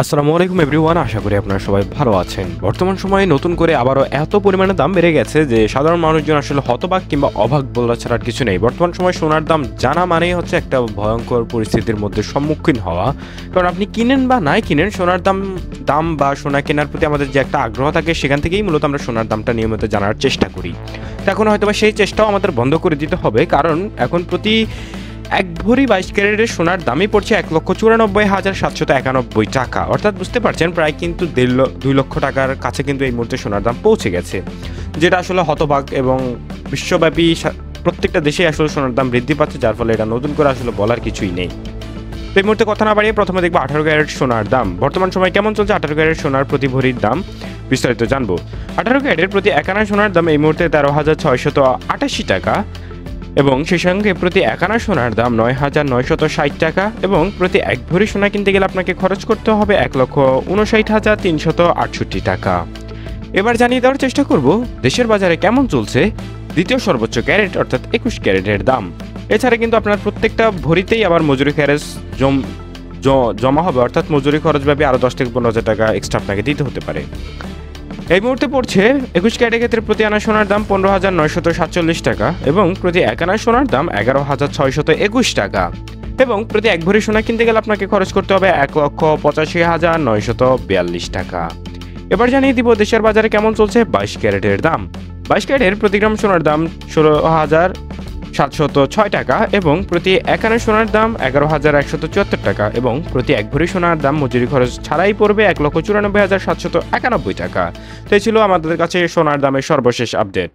আসসালামু আলাইকুম এভরিওয়ান, আশা করি আপনারা সবাই ভালো আছেন। বর্তমান সময়ে নতুন করে আবারও এত পরিমাণে দাম বেড়ে গেছে যে সাধারণ মানুষজন আসলে হতবাক কিংবা অবাক বলা ছাড়া আর কিছু নেই। বর্তমান সময়ে সোনার দাম জানা মানেই হচ্ছে একটা ভয়ঙ্কর পরিস্থিতির মধ্যে সম্মুখীন হওয়া। কারণ আপনি কিনেন বা নাই কিনেন, সোনার দাম বা সোনা কেনার প্রতি আমাদের যে একটা আগ্রহ থাকে, সেখান থেকেই মূলত আমরা সোনার দামটা নিয়মিত জানার চেষ্টা করি। তো এখন হয়তোবা সেই চেষ্টাও আমাদের বন্ধ করে দিতে হবে, কারণ এখন প্রতি এক ভরি 22 ক্যারেটের সোনার দামই পড়ছে ১,৯৪,৭৯১ টাকা। অর্থাৎ বুঝতে পারছেন, প্রায় কিন্তু 2 লক্ষ টাকার কাছে কিন্তু এই মুহূর্তে সোনার দাম পৌঁছে গেছে, যেটা আসলে হতবাক এবং বিশ্বব্যাপী প্রত্যেকটা দেশে আসলে সোনার দাম বৃদ্ধি পাচ্ছে, যার ফলে এটা নতুন করে আসলে বলার কিছুই নেই। তো এই মুহূর্তে কথা না বাড়িয়ে প্রথমে দেখবো 18 ক্যারেট সোনার দাম বর্তমান সময় কেমন চলছে। 18 ক্যারেট সোনার প্রতি ভরির দাম বিস্তারিত জানবো। 18 ক্যারেটের প্রতি 1 আনা সোনার দাম এই মুহূর্তে 13,688 টাকা এবং সেই সঙ্গে প্রতি 1 আনা সোনার দাম 9,960 টাকা এবং প্রতি 1 ভরি সোনা কিনতে গেলে আপনাকে খরচ করতে হবে 1,59,368 টাকা। এবার জানিয়ে দেওয়ার চেষ্টা করব দেশের বাজারে কেমন চলছে দ্বিতীয় সর্বোচ্চ ক্যারেট অর্থাৎ 21 ক্যারেটের দাম। এছাড়া কিন্তু আপনার প্রত্যেকটা ভরিতেই আবার মজুরি খরচ জমা হবে, অর্থাৎ মজুরি খরচ ভাবে আরও 10 থেকে 15,000 টাকা এক্সট্রা আপনাকে দিতে হতে পারে। এই মুহূর্তে পড়ছে 21 ক্যারেটের ক্ষেত্রে প্রতি আনা সোনার দাম 15,947 টাকা এবং প্রতি 1 আনা সোনার দাম 11,621 টাকা এবং প্রতি 1 ভরি সোনা কিনতে গেলে আপনাকে খরচ করতে হবে 1,85,942 টাকা। এবার জানিয়ে দিব দেশের বাজারে কেমন চলছে 22 ক্যারেটের দাম। 22 ক্যারেটের প্রতি গ্রাম সোনার দাম 16,706 টাকা এবং প্রতি 1 আনা সোনার দাম 11,174 টাকা এবং প্রতি 1 ভরি সোনার দাম মজুরি খরচ ছাড়াই পড়বে 1,94,791 টাকা। তো এই ছিল আমাদের কাছে সোনার দামের সর্বশেষ আপডেট।